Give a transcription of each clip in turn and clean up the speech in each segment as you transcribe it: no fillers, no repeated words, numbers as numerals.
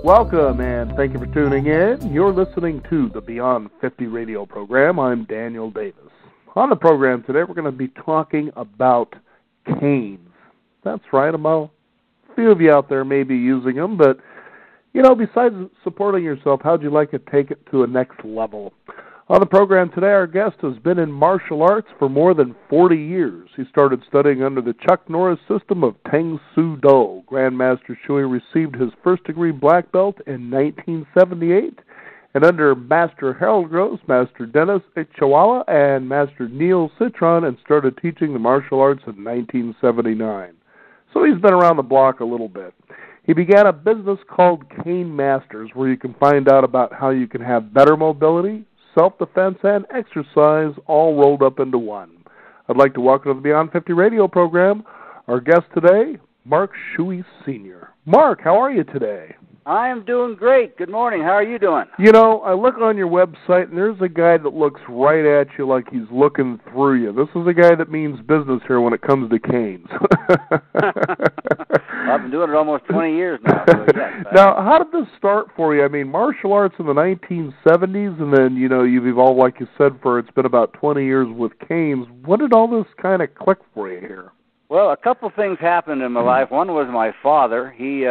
Welcome, and thank you for tuning in. You're listening to the Beyond 50 radio program. I'm Daniel Davis. On the program today, we're going to be talking about canes. That's right, about a few of you out there may be using them, but, besides supporting yourself, how'd you like to take it to a next level? On the program today, our guest has been in martial arts for more than 40 years. He started studying under the Chuck Norris system of Tang Soo Do. Grandmaster Shui received his first-degree black belt in 1978. And under Master Harold Gross, Master Dennis Chihuahua, and Master Neil Citron, and started teaching the martial arts in 1979. So he's been around the block a little bit. He began a business called Cane Masters, where you can find out about how you can have better mobility, self-defense, and exercise all rolled up into one. I'd like to welcome to the Beyond 50 radio program our guest today, Mark Shui Sr. Mark, how are you today? I am doing great. Good morning. How are you doing? I look on your website, and there's a guy that looks right at you like he's looking through you. This is a guy that means business here when it comes to canes. I've been doing it almost 20 years now. So yes, now, how did this start for you? I mean, martial arts in the 1970s, and then, you've evolved, like you said, it's been about 20 years with canes. When did all this kind of click for you here? Well, a couple things happened in my life. One was my father. He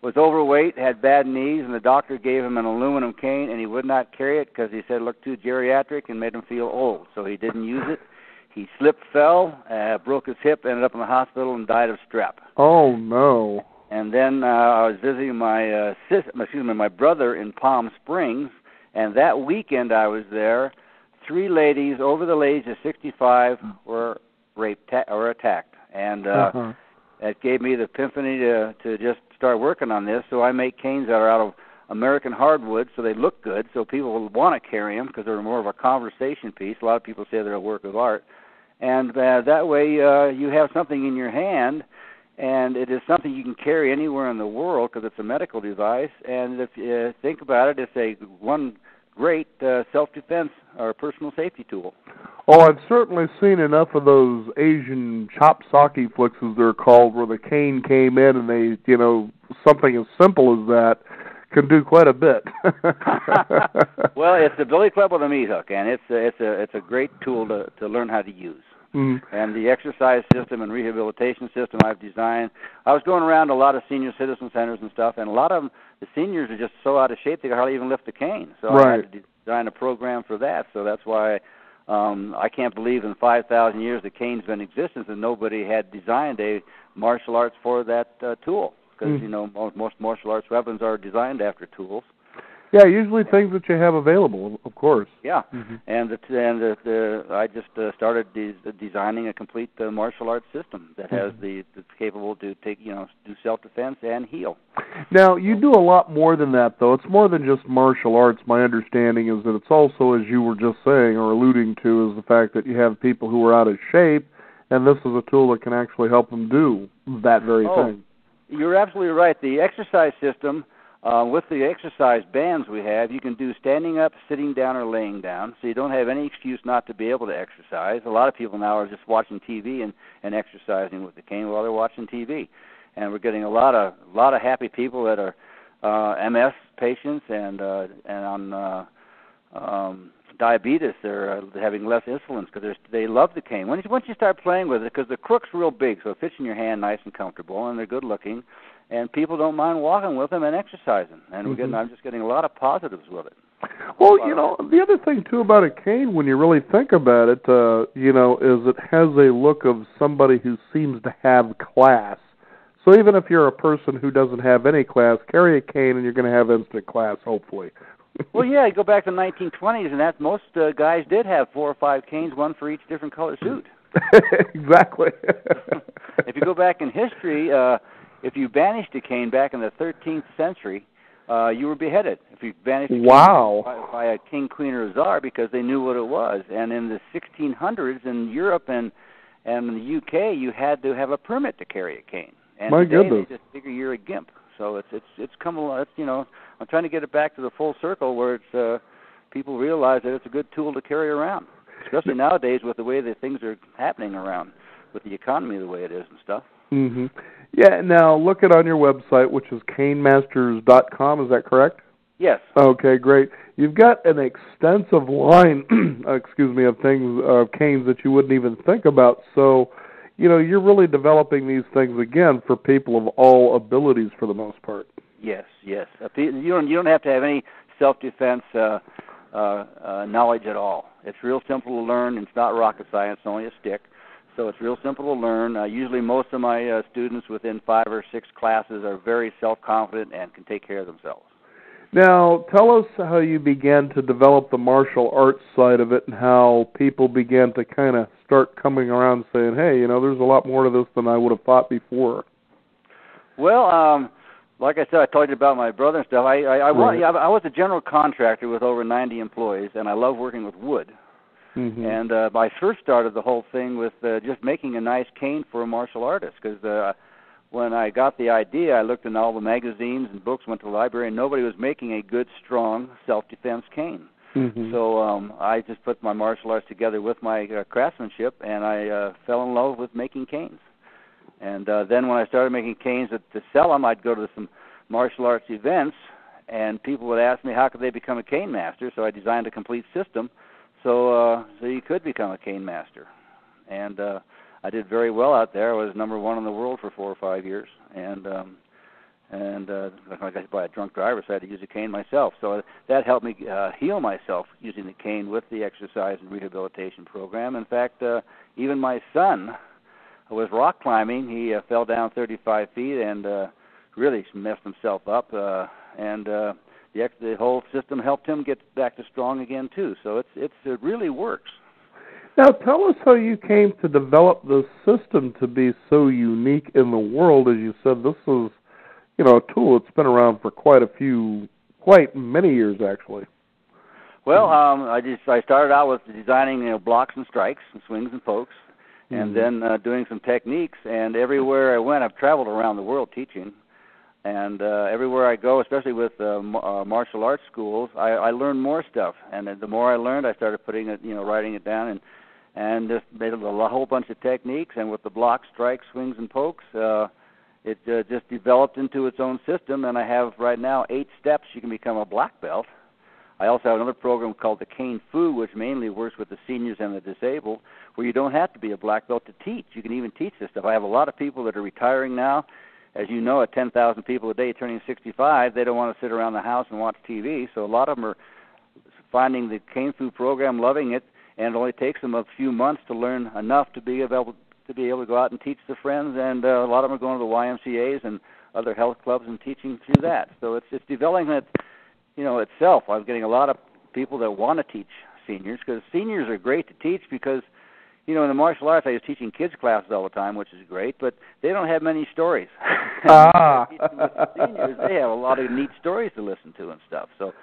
was overweight, had bad knees, and the doctor gave him an aluminum cane, and he would not carry it because he said it looked too geriatric and made him feel old. So he didn't use it. He slipped, fell, broke his hip, ended up in the hospital, and died of strep. Oh, no. And then I was visiting my brother in Palm Springs, and that weekend I was there. 3 ladies over the age of 65 were raped or attacked. And that gave me the epiphany to just start working on this. So I make canes that are out of American hardwood, so they look good, so people will want to carry them because they're more of a conversation piece. A lot of people say they're a work of art. And that way you have something in your hand, and it is something you can carry anywhere in the world because it's a medical device. And if you think about it, it's one great self-defense or personal safety tool. Oh, I've certainly seen enough of those Asian chop socky flicks, as they're called, where the cane came in and they, something as simple as that can do quite a bit. Well, it's the billy club with a meat hook, and it's a great tool to learn how to use. And the exercise system and rehabilitation system I've designed. I was going around a lot of senior citizen centers and stuff, and a lot of them, the seniors are just so out of shape they can hardly even lift a cane. So I had to design a program for that. So that's why I can't believe in 5,000 years the cane's been in existence and nobody had designed a martial arts for that tool. Because, most martial arts weapons are designed after tools. Yeah, usually things that you have available, of course. Yeah, and I just started designing a complete martial arts system that has that's capable to take do self-defense and heal. Now, you do a lot more than that, though. It's more than just martial arts. My understanding is that it's also, as you were just saying or alluding to, is the fact that you have people who are out of shape, and this is a tool that can actually help them do that very thing. You're absolutely right. The exercise system. With the exercise bands we have, you can do standing up, sitting down, or laying down, so you don't have any excuse not to be able to exercise. A lot of people now are just watching TV and exercising with the cane while they're watching TV, and we're getting a lot of happy people that are MS patients and on diabetes. They're having less insulin because they love the cane. Once you start playing with it, because the crook's real big, so it fits in your hand nice and comfortable, and they're good looking. And people don't mind walking with them and exercising. And I'm just getting a lot of positives with it. Well, the other thing, too, about a cane, when you really think about it, is it has a look of somebody who seems to have class. So even if you're a person who doesn't have any class, carry a cane and you're going to have instant class, hopefully. Well, yeah, you go back to the 1920s, and most guys did have 4 or 5 canes, one for each different color suit. Exactly. If you go back in history... if you banished a cane back in the 13th century, you were beheaded. If you banished a cane by a king, queen, or czar because they knew what it was. And in the 1600s in Europe and in the UK, you had to have a permit to carry a cane. And today they just figure you're a gimp. So it's come along. I'm trying to get it back to the full circle where it's people realize that it's a good tool to carry around, especially nowadays with the way that things are happening around, with the economy the way it is and stuff. Mm-hmm. Yeah, now looking on your website, which is canemasters.com, is that correct? Yes. Okay, great. You've got an extensive line, of things, canes that you wouldn't even think about. So, you're really developing these things, again, for people of all abilities for the most part. Yes, yes. You don't have to have any self-defense knowledge at all. It's real simple to learn. It's not rocket science, it's only a stick. So it's real simple to learn. Usually most of my students within 5 or 6 classes are very self-confident and can take care of themselves. Now, tell us how you began to develop the martial arts side of it and how people began to kind of start coming around saying, hey, there's a lot more to this than I would have thought before. Well, like I said, I told you about my brother and stuff. I was a general contractor with over 90 employees, and I love working with wood. Mm-hmm. And I first started the whole thing with just making a nice cane for a martial artist, because when I got the idea, I looked in all the magazines and books, went to the library, and nobody was making a good, strong self-defense cane. Mm-hmm. So I just put my martial arts together with my craftsmanship, and I fell in love with making canes. And then when I started making canes to sell them, I'd go to some martial arts events, and people would ask me how could they become a cane master. So I designed a complete system so you could become a cane master. And I did very well out there. I was #1 in the world for 4 or 5 years. And like I said, by a drunk driver, so I had to use a cane myself. So that helped me heal myself using the cane with the exercise and rehabilitation program. In fact, even my son was rock climbing. He fell down 35 feet and really messed himself up. The whole system helped him get back to strong again too. So it really works. Now tell us how you came to develop the system to be so unique in the world. As you said, this is a tool that's been around for quite many years actually. Well, I started out with designing blocks and strikes and swings and pokes. And then doing some techniques, and everywhere I went, I've traveled around the world teaching, and everywhere I go, especially with martial arts schools, I learn more stuff, and the more I learned, I started putting it, writing it down, and just made a whole bunch of techniques, and with the blocks, strikes, swings, and pokes, it just developed into its own system, and I have right now 8 steps you can become a black belt. I also have another program called the Cane Fu, which mainly works with the seniors and the disabled, where you don't have to be a black belt to teach. You can even teach this stuff. I have a lot of people that are retiring now. As you know, at 10,000 people a day turning 65, they don't want to sit around the house and watch TV. So a lot of them are finding the Cane Fu program, loving it, and it only takes them a few months to learn enough to be able to go out and teach their friends. And a lot of them are going to the YMCAs and other health clubs and teaching through that. So it's developing it. Itself, I'm getting a lot of people that want to teach seniors, because seniors are great to teach because, in the martial arts, I was teaching kids classes all the time, which is great, but they don't have many stories. Seniors, they have a lot of neat stories to listen to and stuff. So,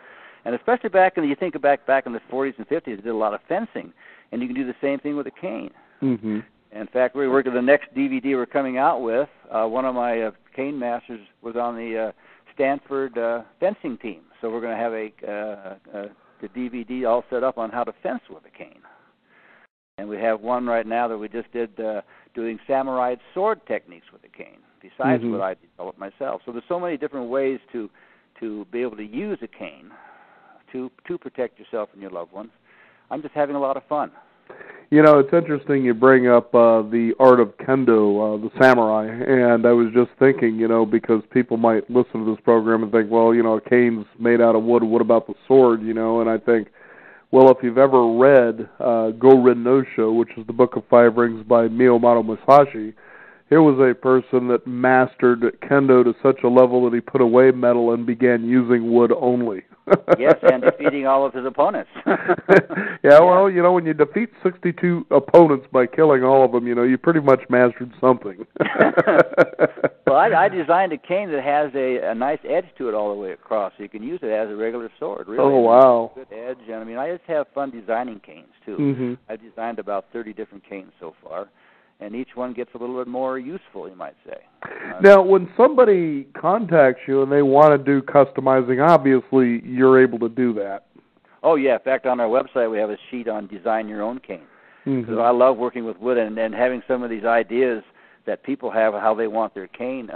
and especially back in the 40s and 50s, they did a lot of fencing, and you can do the same thing with a cane. Mm-hmm. In fact, we worked on the next DVD we're coming out with. One of my cane masters was on the Stanford fencing team. So we're going to have the DVD all set up on how to fence with a cane. And we have one right now that we just did doing samurai sword techniques with a cane, besides what I developed myself. So there's so many different ways to be able to use a cane to protect yourself and your loved ones. I'm just having a lot of fun. It's interesting you bring up the art of kendo, the samurai, and I was just thinking, because people might listen to this program and think, well, a cane's made out of wood, what about the sword, and I think, well, if you've ever read Go-Rin No-Sho, which is the Book of 5 Rings by Miyamoto Musashi, here was a person that mastered kendo to such a level that he put away metal and began using wood only. Yes, and defeating all of his opponents. Yeah, well, when you defeat 62 opponents by killing all of them, you pretty much mastered something. Well, I designed a cane that has a nice edge to it all the way across, so you can use it as a regular sword. Really. Oh, wow. Good edge, and I just have fun designing canes, too. Mm-hmm. I've designed about 30 different canes so far. And each one gets a little bit more useful, you might say. Now, when somebody contacts you and they want to do customizing, obviously you're able to do that. Oh, yeah. In fact, on our website we have a sheet on design your own cane. Because I love working with wood and having some of these ideas that people have how they want their cane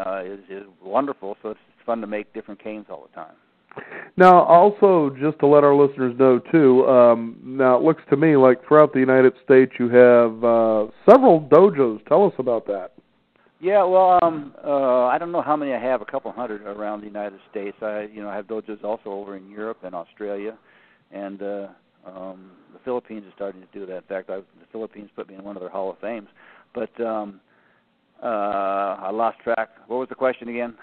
is wonderful. So it's fun to make different canes all the time. Now, also, just to let our listeners know, too, now it looks to me like throughout the United States you have several dojos. Tell us about that. Yeah, well, I don't know how many I have, a couple hundred around the United States. I have dojos also over in Europe and Australia, and the Philippines is starting to do that. In fact, the Philippines put me in one of their Hall of Fames. But I lost track. What was the question again?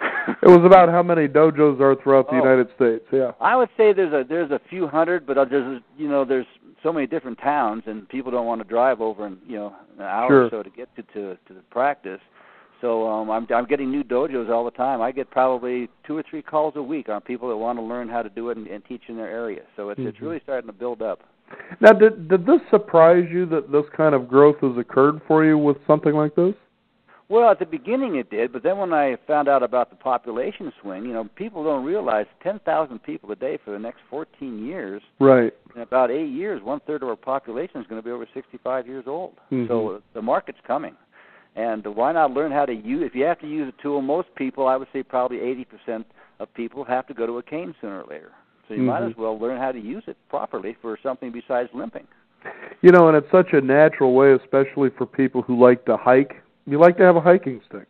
It was about how many dojos are throughout the United States. Yeah, I would say there's a few hundred, but there's so many different towns, and people don't want to drive over in an hour or so to get to the practice. So I'm getting new dojos all the time. I get probably 2 or 3 calls a week on people that want to learn how to do it and teach in their area. So it's really starting to build up. Now, did this surprise you that this kind of growth has occurred for you with something like this? Well, at the beginning it did, but then when I found out about the population swing, people don't realize 10,000 people a day for the next 14 years. Right. In about 8 years, 1/3 of our population is going to be over 65 years old. So the market's coming. And why not learn how to use, if you have to use a tool, most people, I would say probably 80% of people have to go to a cane sooner or later. So you might as well learn how to use it properly for something besides limping. And it's such a natural way, especially for people who like to hike. You like to have a hiking stick.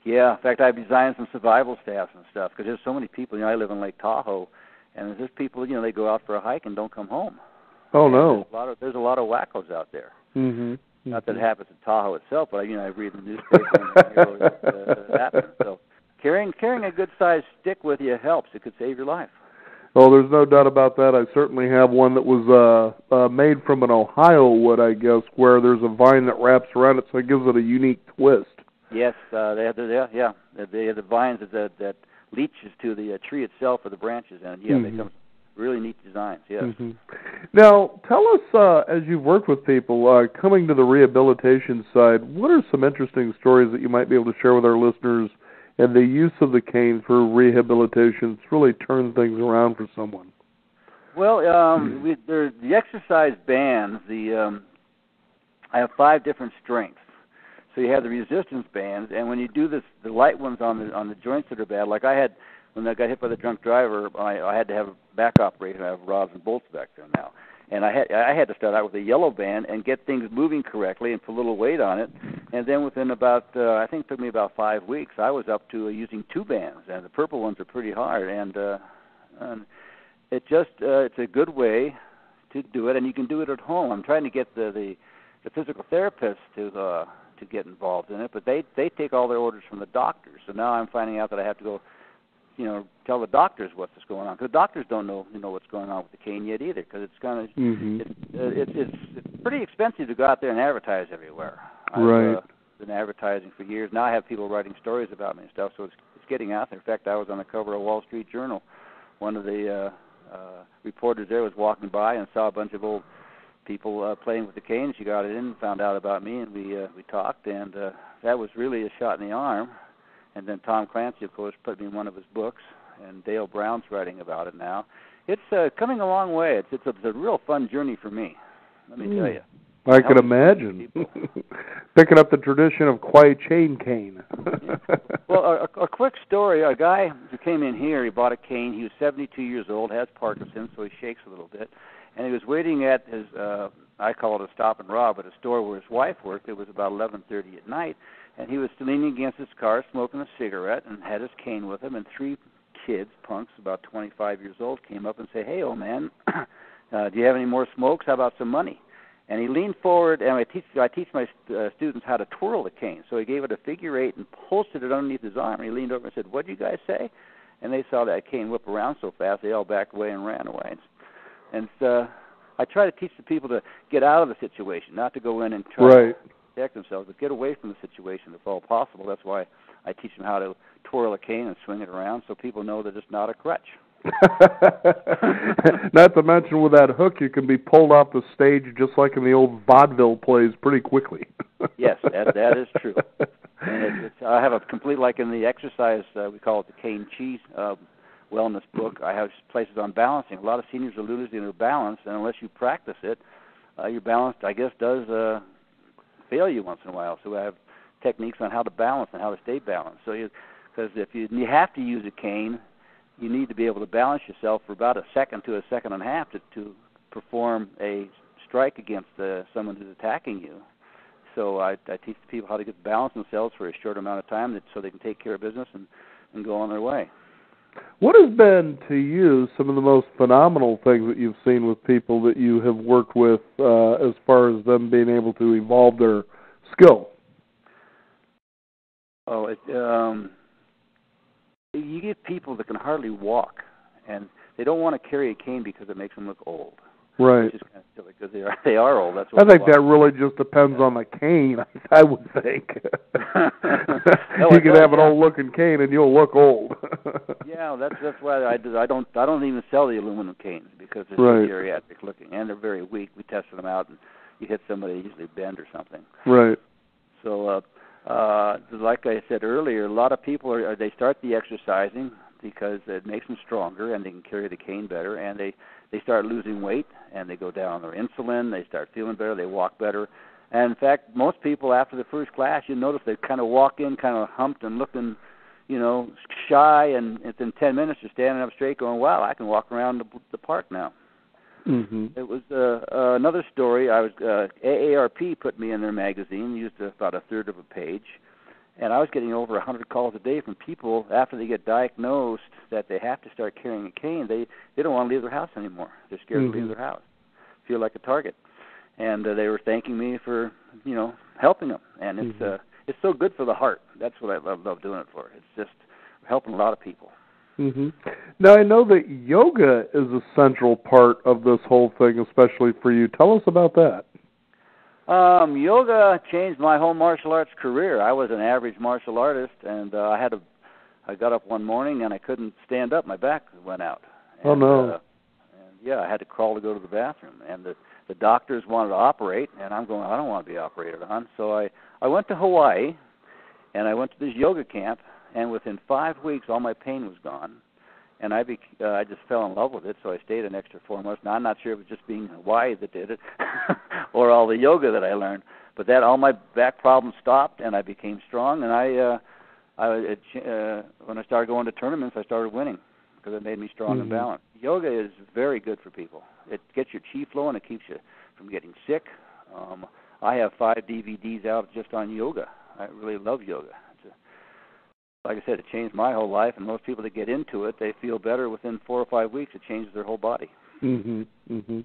Yeah, in fact, I've designed some survival staffs and stuff because there's so many people. I live in Lake Tahoe, and there's just people, they go out for a hike and don't come home. Oh, no. There's a lot of wackos out there. Not that it happens in Tahoe itself, but I read the newspaper and hear what happens. So carrying a good-sized stick with you helps. It could save your life. Oh, there's no doubt about that. I certainly have one that was made from an Ohio wood, I guess, where there's a vine that wraps around it, so it gives it a unique twist. Yes, they have the vines that leaches to the tree itself or the branches, and they come really neat designs. Yes. Now, tell us, as you've worked with people coming to the rehabilitation side, what are some interesting stories that you might be able to share with our listeners? And the use of the cane for rehabilitation really turns things around for someone. Well, the exercise bands. I have 5 different strengths. So you have the resistance bands, and when you do this, the light ones on the joints that are bad. Like when I got hit by the drunk driver, I had to have a back operation. I have rods and bolts back there now. And I had to start out with a yellow band and get things moving correctly and put a little weight on it. And then within about, I think it took me about 5 weeks, I was up to using 2 bands. And the purple ones are pretty hard. And it's a good way to do it, and you can do it at home. I'm trying to get the physical therapists to get involved in it, but they take all their orders from the doctors. So now I'm finding out that I have to go tell the doctors what's going on, because the doctors don't know what's going on with the cane yet either, because it's kind of it's pretty expensive to go out there and advertise everywhere. I've been advertising for years. Now I have people writing stories about me and stuff, so it's getting out there. In fact, I was on the cover of Wall Street Journal. One of the reporters there was walking by and saw a bunch of old people playing with the cane. She got it in and found out about me, and we talked, and that was really a shot in the arm. And then Tom Clancy, of course, put me in one of his books, and Dale Brown's writing about it now. It's coming a long way. It's a real fun journey for me, let me tell you. I can imagine. Picking up the tradition of quiet chain cane. Well, a quick story. A guy who came in here, he bought a cane. He was 72 years old, has Parkinson's, so he shakes a little bit. And he was waiting at his, I call it a stop and rob, at a store where his wife worked. It was about 11:30 at night. And he was leaning against his car, smoking a cigarette, and had his cane with him. And 3 kids, punks, about 25 years old, came up and said, "Hey, old man, do you have any more smokes? How about some money?" And he leaned forward, and I teach my students how to twirl the cane. So he gave it a figure 8 and pulsed it underneath his arm. And he leaned over and said, "What did you guys say?" And they saw that cane whip around so fast, they all backed away and ran away. And I try to teach the people to get out of the situation, not to go in and try to protect themselves, but get away from the situation if all possible. That's why I teach them how to twirl a cane and swing it around, so people know that it's not a crutch. Not to mention, with that hook, you can be pulled off the stage just like in the old vaudeville plays pretty quickly. Yes, that is true. And I have a complete, like in the exercise, we call it the cane cheese wellness book. I have places on balancing. A lot of seniors are losing their balance, and unless you practice it, your balance, I guess, does fail you once in a while. So I have techniques on how to balance and how to stay balanced. So, because if you have to use a cane, you need to be able to balance yourself for about a second to a second and a half to perform a strike against someone who's attacking you. So I teach people how to get balance themselves for a short amount of time so they can take care of business and go on their way. What has been, to you, some of the most phenomenal things that you've seen with people that you have worked with as far as them being able to evolve their skill? Oh, you get people that can hardly walk, and they don't want to carry a cane because it makes them look old. Right. Which is kind of silly because they are old. That's what I think that really just depends on the cane, I would think. No, you can have an old-looking cane and you'll look old. Yeah, that's why I don't even sell the aluminum canes because they're right. so geriatric looking and they're very weak. We tested them out and you hit somebody, they usually bend or something. Right. So, like I said earlier, a lot of people they start the exercising because it makes them stronger and they can carry the cane better, and they start losing weight and they go down on their insulin, they start feeling better, they walk better. And in fact, most people after the first class, you notice they kind of walk in kind of humped and looking, shy, and within 10 minutes they're standing up straight going, wow, I can walk around the park now. Mm-hmm. It was another story. AARP put me in their magazine, used about a third of a page, and I was getting over 100 calls a day from people after they get diagnosed that they have to start carrying a cane. They don't want to leave their house anymore. They're scared mm-hmm. to leave their house, feel like a target. And they were thanking me for, helping them. And it's so good for the heart. That's what I love doing it for. It's just helping a lot of people. Mm-hmm. Now, I know that yoga is a central part of this whole thing, especially for you. Tell us about that. Yoga changed my whole martial arts career. I was an average martial artist, and I got up one morning and I couldn't stand up. My back went out. And, oh, no. I had to crawl to go to the bathroom. And the doctors wanted to operate, and I'm going, I don't want to be operated on. So I went to Hawaii, and I went to this yoga camp, and within 5 weeks, all my pain was gone. And I just fell in love with it, so I stayed an extra 4 months. Now, I'm not sure if it was just being in Hawaii that did it or all the yoga that I learned, but all my back problems stopped, and I became strong. And when I started going to tournaments, I started winning because it made me strong and balanced. Yoga is very good for people. It gets your chi flowing. It keeps you from getting sick. I have 5 DVDs out just on yoga. I really love yoga. Like I said, it changed my whole life, and most people that get into it, they feel better within 4 or 5 weeks. It changes their whole body. Mm-hmm. Mm-hmm.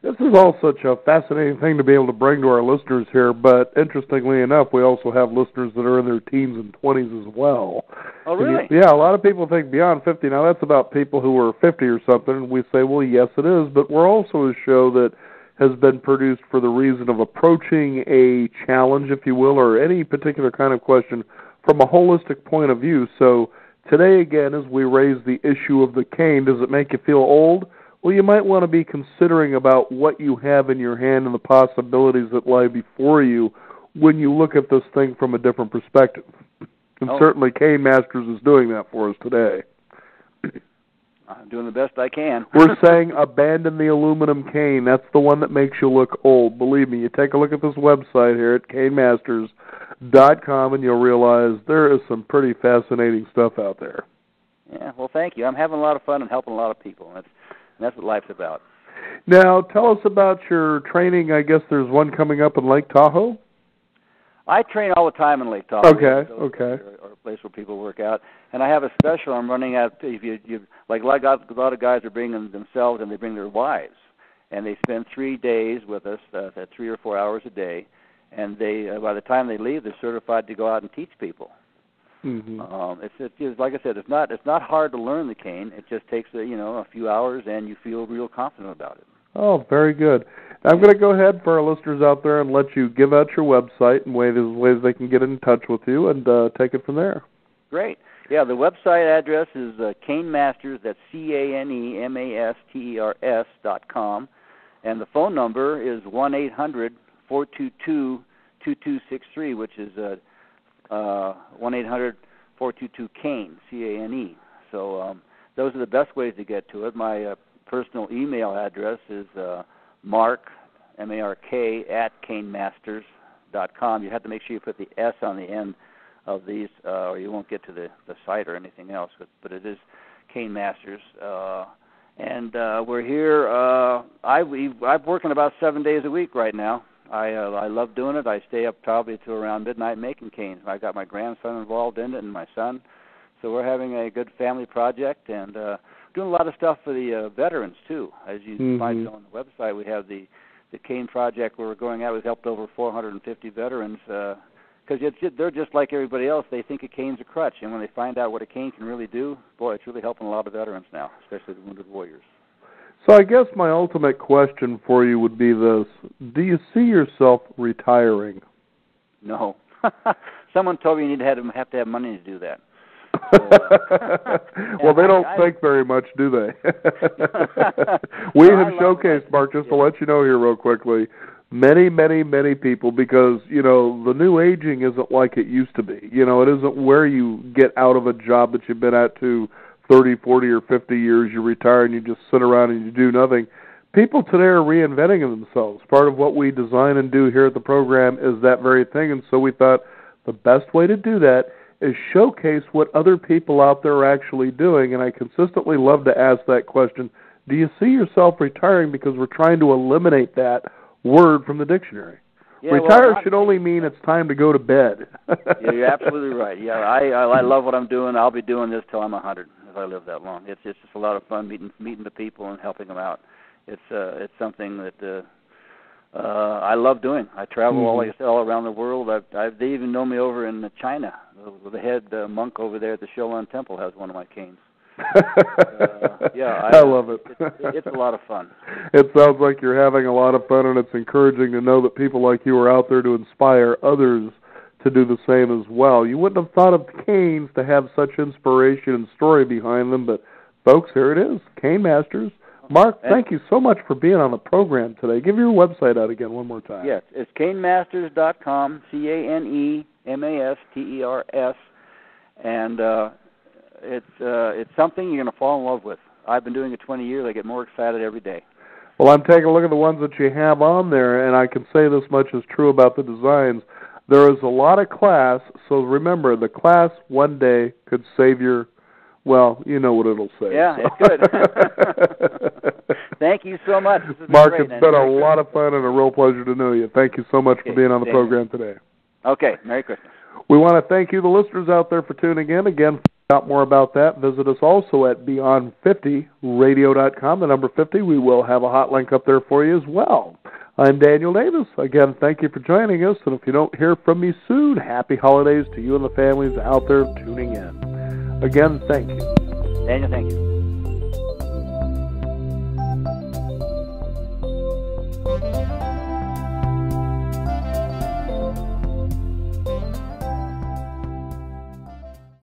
This is all such a fascinating thing to be able to bring to our listeners here, but interestingly enough, we also have listeners that are in their teens and 20s as well. Oh, really? Yeah, a lot of people think beyond 50. Now, that's about people who are 50 or something, and we say, well, yes, it is, but we're also a show that has been produced for the reason of approaching a challenge, if you will, or any particular kind of question from a holistic point of view. So today, again, as we raise the issue of the cane, does it make you feel old? Well, you might want to be considering about what you have in your hand and the possibilities that lie before you when you look at this thing from a different perspective. And certainly Cane Masters is doing that for us today. I'm doing the best I can. We're saying abandon the aluminum cane. That's the one that makes you look old. Believe me, you take a look at this website here at canemasters.com and you'll realize there is some pretty fascinating stuff out there. Yeah, well, thank you. I'm having a lot of fun and helping a lot of people. That's what life's about. Now, tell us about your training. I guess there's one coming up in Lake Tahoe? I train all the time in Lake Tahoe. Okay. Or a place where people work out. And I have a special I'm running at. If you like a lot of guys are bringing themselves and they bring their wives. And they spend 3 days with us, at 3 or 4 hours a day. And they, by the time they leave, they're certified to go out and teach people. Mm-hmm. It's like I said, it's not hard to learn the cane. It just takes a few hours, and you feel real confident about it. Oh, very good. I'm going to go ahead for our listeners out there and let you give out your website and ways they can get in touch with you and take it from there. Great. Yeah, the website address is Cane Masters. That's CANEMASTERS.com, and the phone number is 1-800-422-2263, which is 1-800-422-CANE, CANE. So those are the best ways to get to it. My personal email address is Mark, M-A-R-K, @ canemasters.com. canemasters.com. You have to make sure you put the S on the end of these, or you won't get to the site or anything else. But it is Cane Masters. And we're here. I'm working about 7 days a week right now. I love doing it. I stay up probably to around midnight making canes. I got my grandson involved in it and my son. So we're having a good family project and doing a lot of stuff for the veterans, too. As you find on the website, we have the cane project where we're going out. We've helped over 450 veterans because they're just like everybody else. They think a cane's a crutch. And when they find out what a cane can really do, boy, it's really helping a lot of veterans now, especially the wounded warriors. So I guess my ultimate question for you would be this. Do you see yourself retiring? No. Someone told me you have to have money to do that. Well, they don't think very much, do they? We have showcased, Mark, just to let you know here real quickly, many, many, many people, because, the new aging isn't like it used to be. It isn't where you get out of a job that you've been at to 30, 40, or 50 years, you retire and you just sit around and you do nothing. People today are reinventing themselves. Part of what we design and do here at the program is that very thing, and so we thought the best way to do that is showcase what other people out there are actually doing, and I consistently love to ask that question, do you see yourself retiring, because we're trying to eliminate that word from the dictionary. Yeah, retire should only mean it's time to go to bed. Yeah, you're absolutely right. Yeah, I love what I'm doing. I'll be doing this till I'm 100 if I live that long. It's just a lot of fun meeting the people and helping them out. It's something that I love doing. I travel all around the world. They even know me over in China. The head monk over there at the Shaolin Temple has one of my canes. I love it. It's a lot of fun. It sounds like you're having a lot of fun, and it's encouraging to know that people like you are out there to inspire others to do the same as well. You wouldn't have thought of canes to have such inspiration and story behind them, but folks, here it is, Cane Masters. Mark, thank you so much for being on the program today. Give your website out again one more time. Yes, it's canemasters.com, CANEMASTERS, and it's something you're going to fall in love with. I've been doing it 20 years. I get more excited every day. Well, I'm taking a look at the ones that you have on there, and I can say this much is true about the designs. There is a lot of class, so remember, the class one day could save your, well, you know what it'll say. Yeah, so. It's good. Thank you so much. Mark, it's been a lot of fun and a real pleasure to know you. Thank you so much for being on the program today. Okay, Merry Christmas. We want to thank you, the listeners out there, for tuning in. Again, find out more about that, visit us also at beyond50radio.com, the number 50. We will have a hot link up there for you as well. I'm Daniel Davis. Again, thank you for joining us, and if you don't hear from me soon, happy holidays to you and the families out there tuning in. Again, thank you. Daniel, thank you.